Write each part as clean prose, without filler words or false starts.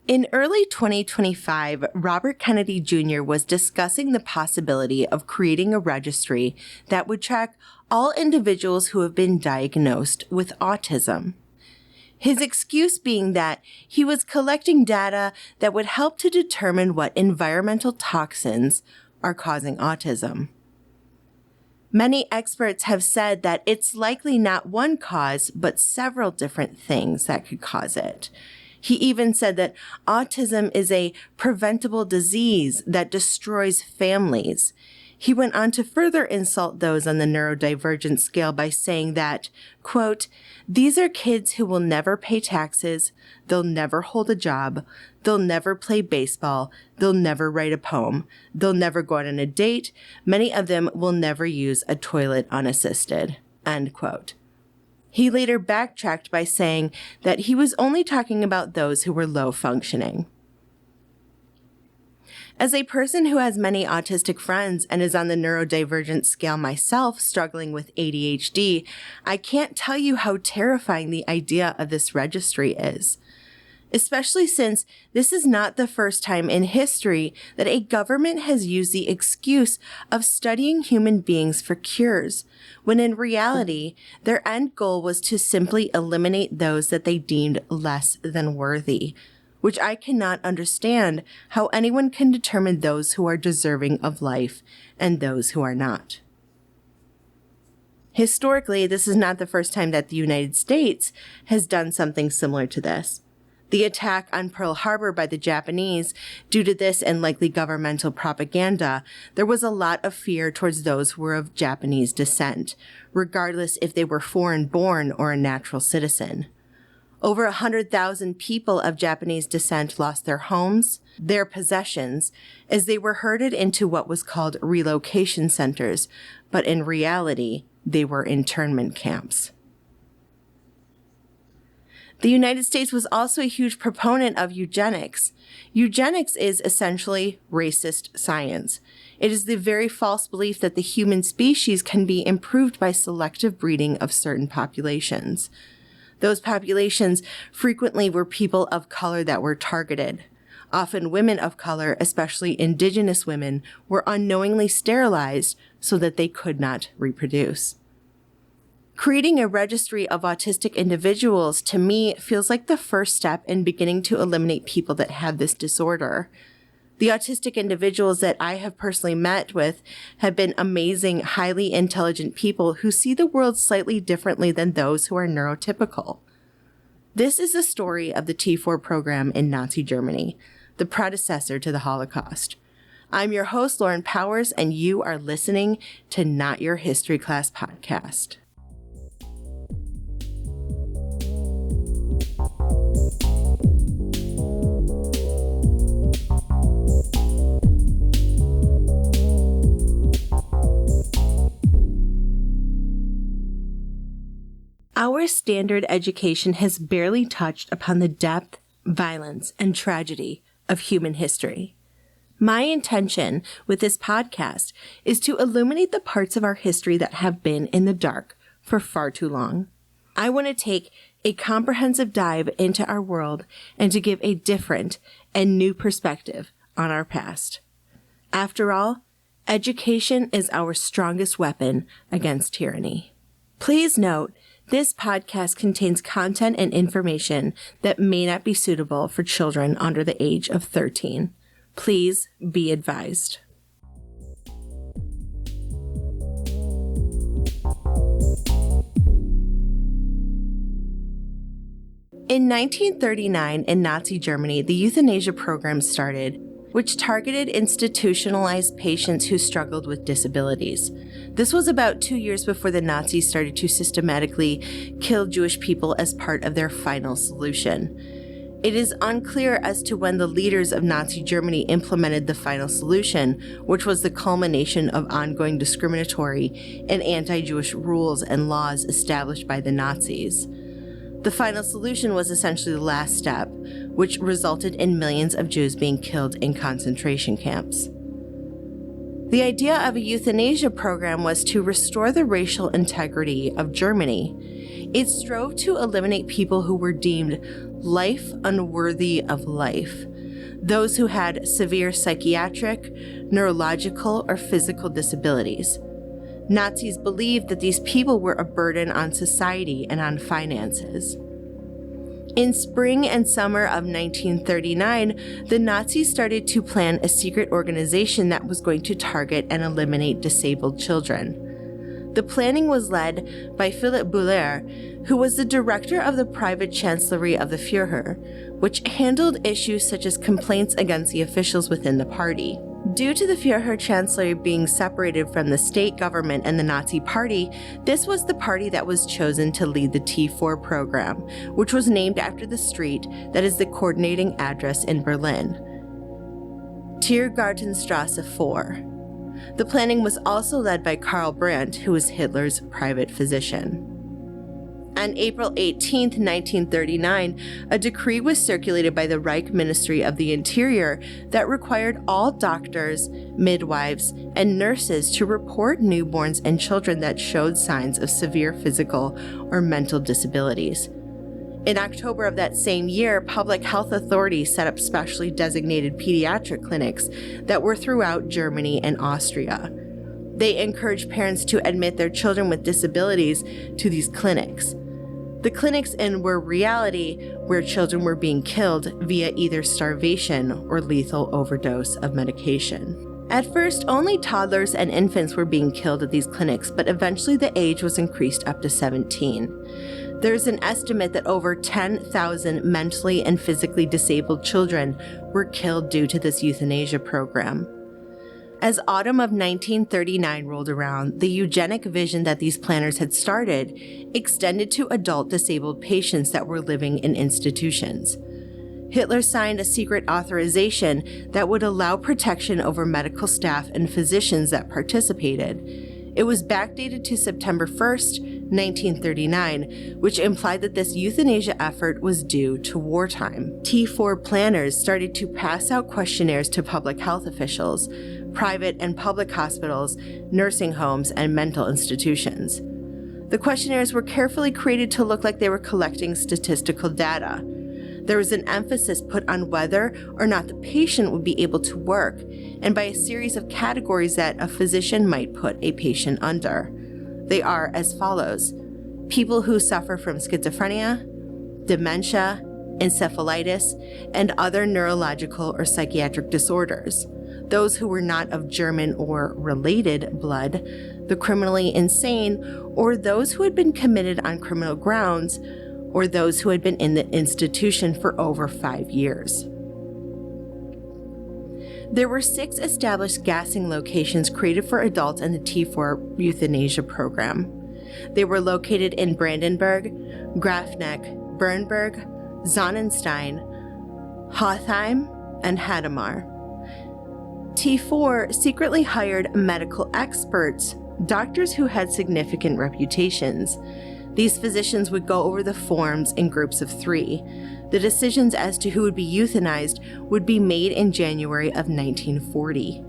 In early 2025, Robert Kennedy Jr. was discussing the possibility of creating a registry that would track all individuals who have been diagnosed with autism. His excuse being that he was collecting data that would help to determine what environmental toxins are causing autism. Many experts have said that it's likely not one cause, but several different things that could cause it. He even said that autism is a preventable disease that destroys families. He went on to further insult those on the neurodivergent scale by saying that, quote, "These are kids who will never pay taxes, they'll never hold a job, they'll never play baseball, they'll never write a poem, they'll never go out on a date, many of them will never use a toilet unassisted," end quote. He later backtracked by saying that he was only talking about those who were low functioning. As a person who has many autistic friends and is on the neurodivergent scale myself, struggling with ADHD, I can't tell you how terrifying the idea of this registry is. Especially since this is not the first time in history that a government has used the excuse of studying human beings for cures, when in reality, their end goal was to simply eliminate those that they deemed less than worthy, which I cannot understand how anyone can determine those who are deserving of life and those who are not. Historically, this is not the first time that the United States has done something similar to this. The attack on Pearl Harbor by the Japanese, due to this and likely governmental propaganda, there was a lot of fear towards those who were of Japanese descent, regardless if they were foreign-born or a natural citizen. Over 100,000 people of Japanese descent lost their homes, their possessions, as they were herded into what was called relocation centers, but in reality, they were internment camps. The United States was also a huge proponent of eugenics. Eugenics is essentially racist science. It is the very false belief that the human species can be improved by selective breeding of certain populations. Those populations frequently were people of color that were targeted. Often women of color, especially indigenous women, were unknowingly sterilized so that they could not reproduce. Creating a registry of autistic individuals, to me, feels like the first step in beginning to eliminate people that have this disorder. The autistic individuals that I have personally met with have been amazing, highly intelligent people who see the world slightly differently than those who are neurotypical. This is the story of the T4 program in Nazi Germany, the predecessor to the Holocaust. I'm your host, Lauren Powers, and you are listening to Not Your History Class podcast. Our standard education has barely touched upon the depth, violence, and tragedy of human history. My intention with this podcast is to illuminate the parts of our history that have been in the dark for far too long. I want to take a comprehensive dive into our world and to give a different and new perspective on our past. After all, education is our strongest weapon against tyranny. Please note, this podcast contains content and information that may not be suitable for children under the age of 13. Please be advised. In 1939, in Nazi Germany, the euthanasia program started, which targeted institutionalized patients who struggled with disabilities. This was about 2 years before the Nazis started to systematically kill Jewish people as part of their final solution. It is unclear as to when the leaders of Nazi Germany implemented the final solution, which was the culmination of ongoing discriminatory and anti-Jewish rules and laws established by the Nazis. The final solution was essentially the last step, which resulted in millions of Jews being killed in concentration camps. The idea of a euthanasia program was to restore the racial integrity of Germany. It strove to eliminate people who were deemed life unworthy of life, those who had severe psychiatric, neurological, or physical disabilities. Nazis believed that these people were a burden on society and on finances. In spring and summer of 1939, the Nazis started to plan a secret organization that was going to target and eliminate disabled children. The planning was led by Philipp Buller, who was the director of the private chancellery of the Führer, which handled issues such as complaints against the officials within the party. Due to the Führer chancellery being separated from the state government and the Nazi party, this was the party that was chosen to lead the T4 program, which was named after the street that is the coordinating address in Berlin, Tiergartenstrasse 4. The planning was also led by Karl Brandt, who was Hitler's private physician. On April 18, 1939, a decree was circulated by the Reich Ministry of the Interior that required all doctors, midwives, and nurses to report newborns and children that showed signs of severe physical or mental disabilities. In October of that same year, public health authorities set up specially designated pediatric clinics that were throughout Germany and Austria. They encouraged parents to admit their children with disabilities to these clinics. The clinics were reality where children were being killed via either starvation or lethal overdose of medication. At first, only toddlers and infants were being killed at these clinics, but eventually the age was increased up to 17. There's an estimate that over 10,000 mentally and physically disabled children were killed due to this euthanasia program. As autumn of 1939 rolled around, the eugenic vision that these planners had started extended to adult disabled patients that were living in institutions. Hitler signed a secret authorization that would allow protection over medical staff and physicians that participated. It was backdated to September 1st, 1939, which implied that this euthanasia effort was due to wartime. T4 planners started to pass out questionnaires to public health officials, private and public hospitals, nursing homes, and mental institutions. The questionnaires were carefully created to look like they were collecting statistical data. There was an emphasis put on whether or not the patient would be able to work, and by a series of categories that a physician might put a patient under. They are as follows: people who suffer from schizophrenia, dementia, encephalitis, and other neurological or psychiatric disorders, those who were not of German or related blood, the criminally insane, or those who had been committed on criminal grounds, or those who had been in the institution for over 5 years. There were 6 established gassing locations created for adults in the T4 euthanasia program. They were located in Brandenburg, Grafneck, Bernburg, Sonnenstein, Hothheim, and Hadamar. T4 secretly hired medical experts, doctors who had significant reputations. These physicians would go over the forms in groups of 3. The decisions as to who would be euthanized would be made in January of 1940.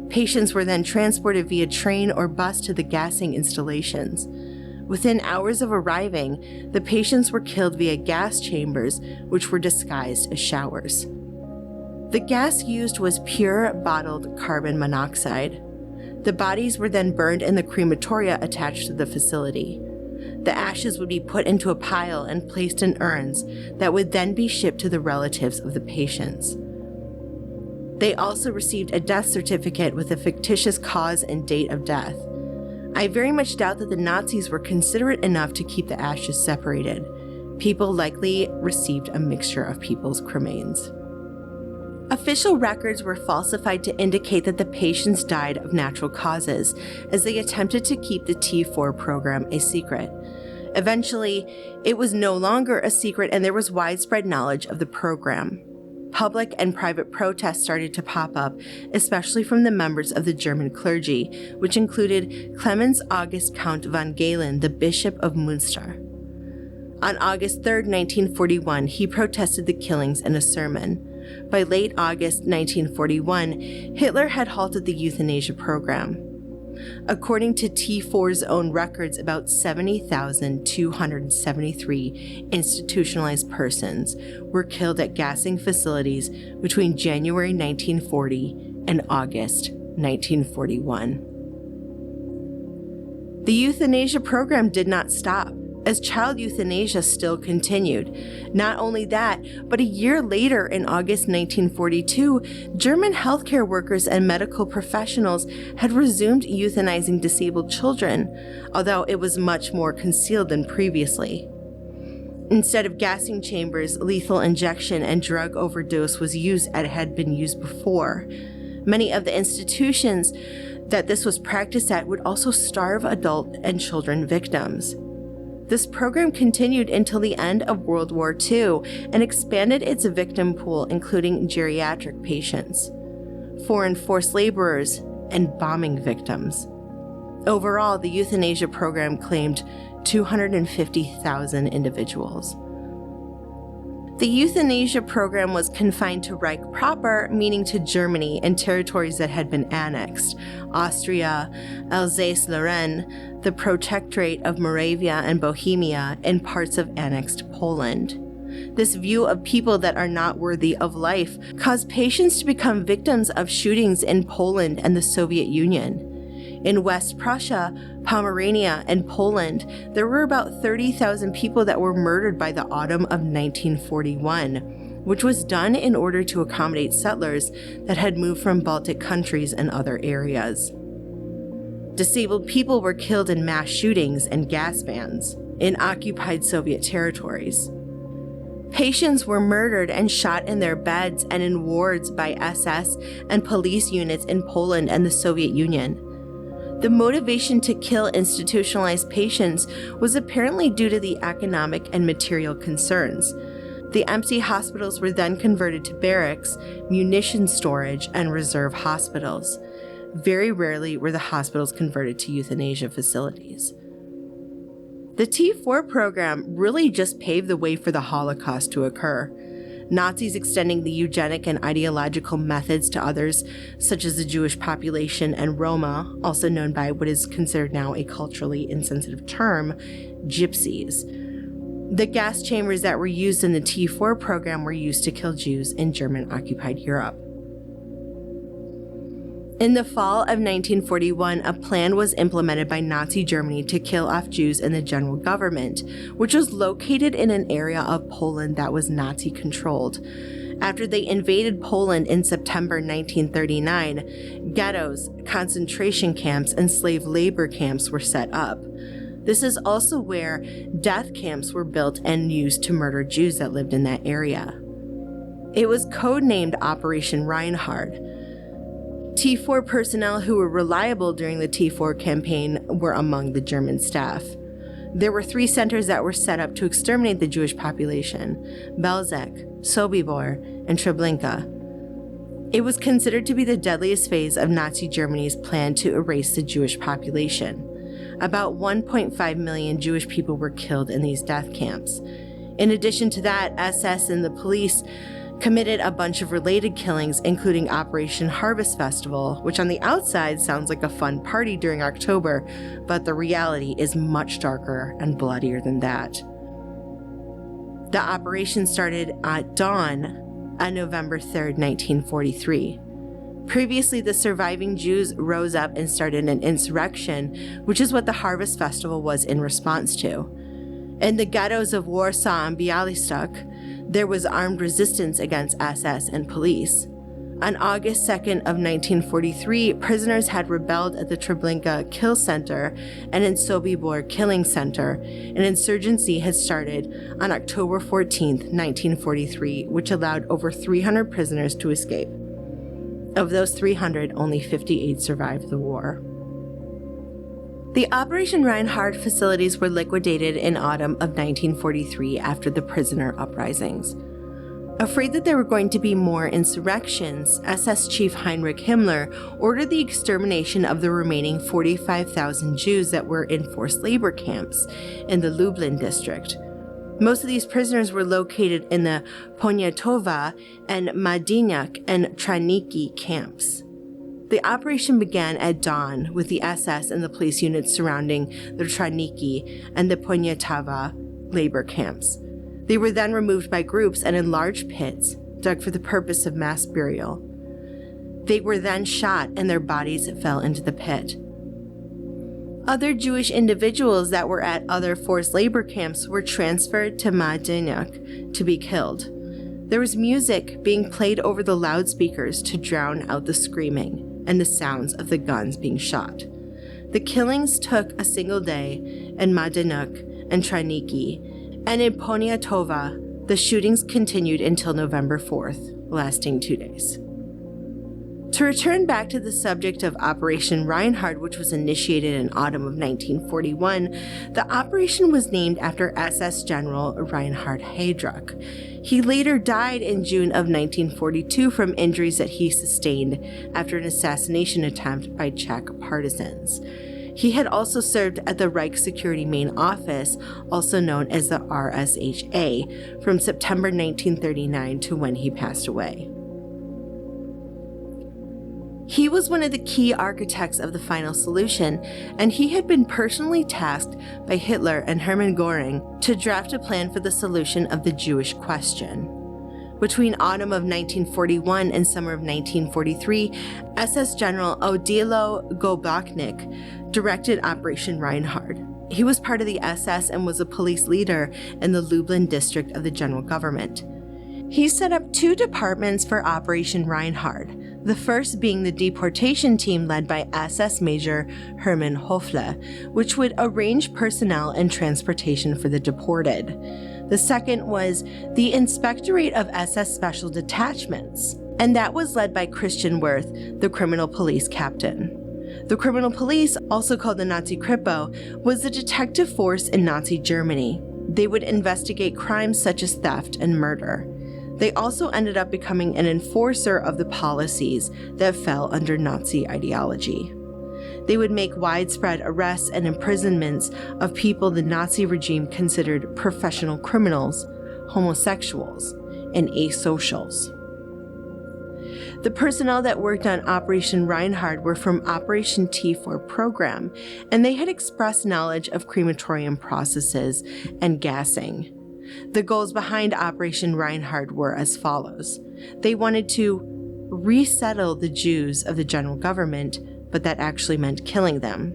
Patients were then transported via train or bus to the gassing installations. Within hours of arriving, the patients were killed via gas chambers, which were disguised as showers. The gas used was pure bottled carbon monoxide. The bodies were then burned in the crematoria attached to the facility. The ashes would be put into a pile and placed in urns that would then be shipped to the relatives of the patients. They also received a death certificate with a fictitious cause and date of death. I very much doubt that the Nazis were considerate enough to keep the ashes separated. People likely received a mixture of people's cremains. Official records were falsified to indicate that the patients died of natural causes, as they attempted to keep the T4 program a secret. Eventually, it was no longer a secret and there was widespread knowledge of the program. Public and private protests started to pop up, especially from the members of the German clergy, which included Clemens August Count von Galen, the Bishop of Münster. On August 3, 1941, he protested the killings in a sermon. By late August 1941, Hitler had halted the euthanasia program. According to T4's own records, about 70,273 institutionalized persons were killed at gassing facilities between January 1940 and August 1941. The euthanasia program did not stop, as child euthanasia still continued. Not only that, but a year later, in August 1942, German healthcare workers and medical professionals had resumed euthanizing disabled children, although it was much more concealed than previously. Instead of gassing chambers, lethal injection and drug overdose was used as had been used before. Many of the institutions that this was practiced at would also starve adult and children victims. This program continued until the end of World War II and expanded its victim pool, including geriatric patients, foreign forced laborers, and bombing victims. Overall, the euthanasia program claimed 250,000 individuals. The euthanasia program was confined to Reich proper, meaning to Germany and territories that had been annexed: Austria, Alsace-Lorraine, the Protectorate of Moravia and Bohemia, and parts of annexed Poland. This view of people that are not worthy of life caused patients to become victims of shootings in Poland and the Soviet Union. In West Prussia, Pomerania, and Poland, there were about 30,000 people that were murdered by the autumn of 1941, which was done in order to accommodate settlers that had moved from Baltic countries and other areas. Disabled people were killed in mass shootings and gas vans in occupied Soviet territories. Patients were murdered and shot in their beds and in wards by SS and police units in Poland and the Soviet Union. The motivation to kill institutionalized patients was apparently due to the economic and material concerns. The empty hospitals were then converted to barracks, munition storage, and reserve hospitals. Very rarely were the hospitals converted to euthanasia facilities. The T4 program really just paved the way for the Holocaust to occur. Nazis extending the eugenic and ideological methods to others, such as the Jewish population and Roma, also known by what is considered now a culturally insensitive term, gypsies. The gas chambers that were used in the T4 program were used to kill Jews in German-occupied Europe. In the fall of 1941, a plan was implemented by Nazi Germany to kill off Jews in the general government, which was located in an area of Poland that was Nazi-controlled. After they invaded Poland in September 1939, ghettos, concentration camps, and slave labor camps were set up. This is also where death camps were built and used to murder Jews that lived in that area. It was codenamed Operation Reinhard. T4 personnel who were reliable during the T4 campaign were among the German staff. There were 3 centers that were set up to exterminate the Jewish population: Belzec, Sobibor, and Treblinka. It was considered to be the deadliest phase of Nazi Germany's plan to erase the Jewish population. About 1.5 million Jewish people were killed in these death camps. In addition to that, SS and the police committed a bunch of related killings, including Operation Harvest Festival, which on the outside sounds like a fun party during October, but the reality is much darker and bloodier than that. The operation started at dawn on November 3rd, 1943. Previously, the surviving Jews rose up and started an insurrection, which is what the Harvest Festival was in response to. In the ghettos of Warsaw and Białystok, there was armed resistance against SS and police. On August 2nd of 1943, prisoners had rebelled at the Treblinka Kill Center and in Sobibor Killing Center. An insurgency had started on October 14th, 1943, which allowed over 300 prisoners to escape. Of those 300, only 58 survived the war. The Operation Reinhard facilities were liquidated in autumn of 1943 after the prisoner uprisings. Afraid that there were going to be more insurrections, SS Chief Heinrich Himmler ordered the extermination of the remaining 45,000 Jews that were in forced labor camps in the Lublin district. Most of these prisoners were located in the Poniatowa and Madiniak and Traniki camps. The operation began at dawn with the SS and the police units surrounding the Traniki and the Poniatava labor camps. They were then removed by groups and in large pits, dug for the purpose of mass burial. They were then shot and their bodies fell into the pit. Other Jewish individuals that were at other forced labor camps were transferred to Majdanek to be killed. There was music being played over the loudspeakers to drown out the screaming and the sounds of the guns being shot. The killings took a single day in Majdanek and Traniki, and in Poniatova, the shootings continued until November 4th, lasting 2 days. To return back to the subject of Operation Reinhard, which was initiated in autumn of 1941, the operation was named after SS General Reinhard Heydrich. He later died in June of 1942 from injuries that he sustained after an assassination attempt by Czech partisans. He had also served at the Reich Security Main Office, also known as the RSHA, from September 1939 to when he passed away. He was one of the key architects of the final solution, and he had been personally tasked by Hitler and Hermann Göring to draft a plan for the solution of the Jewish question. Between autumn of 1941 and summer of 1943, SS General Odilo Gobachnik directed Operation Reinhard. He was part of the SS and was a police leader in the Lublin district of the general government. He set up 2 departments for Operation Reinhard, the first being the deportation team led by SS Major Hermann Höfle, which would arrange personnel and transportation for the deported. The second was the Inspectorate of SS Special Detachments, and that was led by Christian Wirth, the criminal police captain. The criminal police, also called the Nazi Kripo, was the detective force in Nazi Germany. They would investigate crimes such as theft and murder. They also ended up becoming an enforcer of the policies that fell under Nazi ideology. They would make widespread arrests and imprisonments of people the Nazi regime considered professional criminals, homosexuals, and asocials. The personnel that worked on Operation Reinhard were from Operation T4 program, and they had expressed knowledge of crematorium processes and gassing. The goals behind Operation Reinhard were as follows. They wanted to resettle the Jews of the general government, but that actually meant killing them.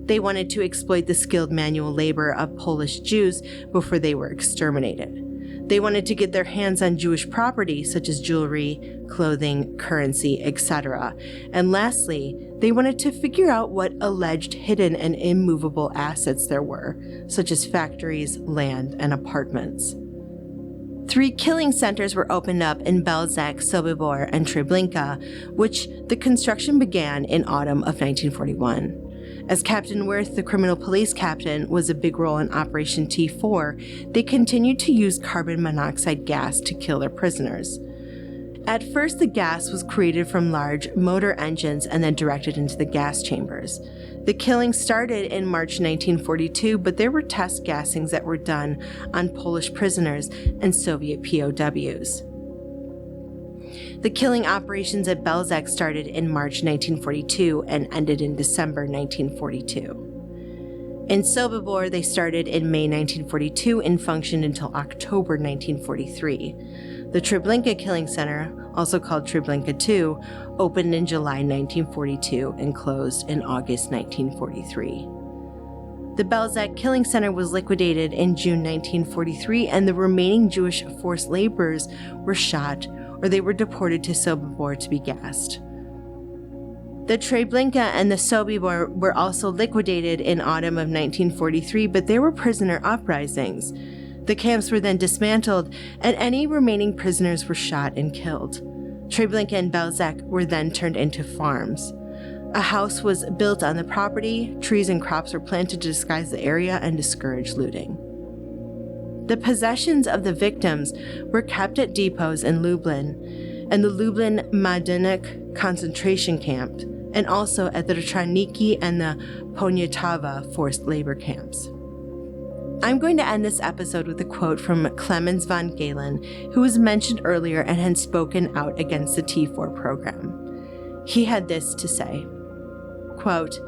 They wanted to exploit the skilled manual labor of Polish Jews before they were exterminated. They wanted to get their hands on Jewish property such as jewelry, clothing, currency, etc. And lastly, they wanted to figure out what alleged hidden and immovable assets there were, such as factories, land, and apartments. 3 killing centers were opened up in Belzec, Sobibor, and Treblinka, which the construction began in autumn of 1941. As Captain Wirth, the criminal police captain, was a big role in Operation T4, they continued to use carbon monoxide gas to kill their prisoners. At first, the gas was created from large motor engines and then directed into the gas chambers. The killing started in March 1942, but there were test gassings that were done on Polish prisoners and Soviet POWs. The killing operations at Belzec started in March 1942 and ended in December 1942. In Sobibor, they started in May 1942 and functioned until October 1943. The Treblinka Killing Center, also called Treblinka II, opened in July 1942 and closed in August 1943. The Belzec Killing Center was liquidated in June 1943, and the remaining Jewish forced laborers were shot or they were deported to Sobibor to be gassed. The Treblinka and the Sobibor were also liquidated in autumn of 1943, but there were prisoner uprisings. The camps were then dismantled, and any remaining prisoners were shot and killed. Treblinka and Belzec were then turned into farms. A house was built on the property, trees and crops were planted to disguise the area and discourage looting. The possessions of the victims were kept at depots in Lublin and the Lublin Majdanek concentration camp, and also at the Traniki and the Poniatava forced labor camps. I'm going to end this episode with a quote from Clemens von Galen, who was mentioned earlier and had spoken out against the T4 program. He had this to say, quote,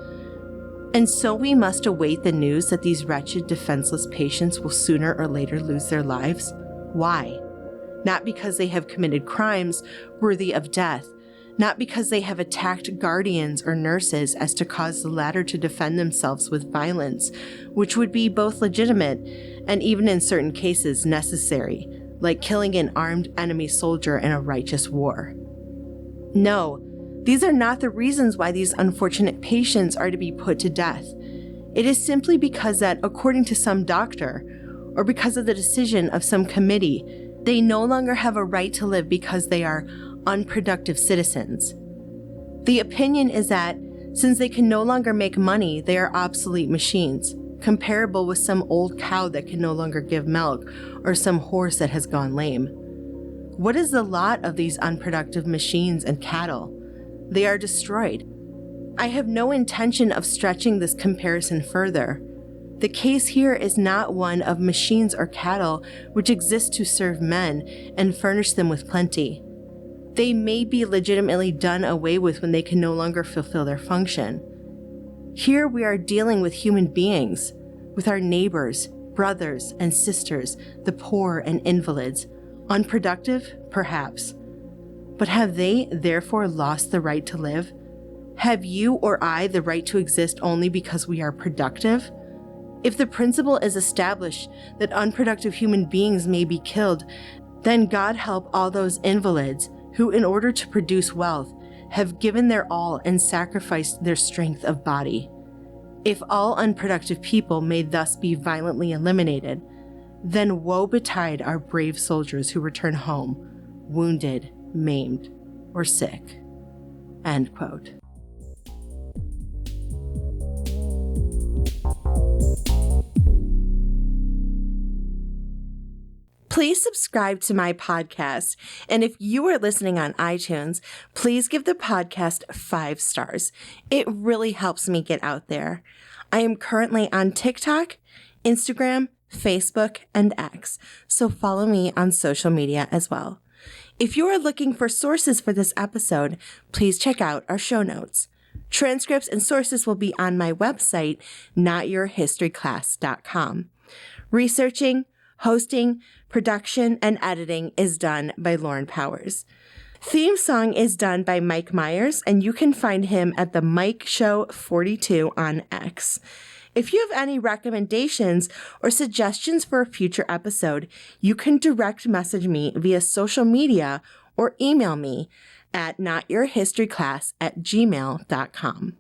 "And so we must await the news that these wretched, defenseless patients will sooner or later lose their lives. Why? Not because they have committed crimes worthy of death, not because they have attacked guardians or nurses as to cause the latter to defend themselves with violence, which would be both legitimate and even in certain cases necessary, like killing an armed enemy soldier in a righteous war. No, these are not the reasons why these unfortunate patients are to be put to death. It is simply because that, according to some doctor, or because of the decision of some committee, they no longer have a right to live because they are unproductive citizens. The opinion is that since they can no longer make money, they are obsolete machines, comparable with some old cow that can no longer give milk or some horse that has gone lame. What is the lot of these unproductive machines and cattle? They are destroyed. I have no intention of stretching this comparison further. The case here is not one of machines or cattle which exist to serve men and furnish them with plenty. They may be legitimately done away with when they can no longer fulfill their function. Here we are dealing with human beings, with our neighbors, brothers and sisters, the poor and invalids. Unproductive, perhaps. But have they therefore lost the right to live? Have you or I the right to exist only because we are productive? If the principle is established that unproductive human beings may be killed, then God help all those invalids who, in order to produce wealth, have given their all and sacrificed their strength of body. If all unproductive people may thus be violently eliminated, then woe betide our brave soldiers who return home, wounded, maimed, or sick." End quote. Please subscribe to my podcast, and if you are listening on iTunes, please give the podcast 5 stars. It really helps me get out there. I am currently on TikTok, Instagram, Facebook, and X, so follow me on social media as well. If you are looking for sources for this episode, please check out our show notes. Transcripts and sources will be on my website, notyourhistoryclass.com. Researching, hosting, production, and editing is done by Lauren Powers. Theme song is done by Mike Myers, and you can find him at the Mike Show 42 on X. If you have any recommendations or suggestions for a future episode, you can direct message me via social media or email me at notyourhistoryclass@gmail.com.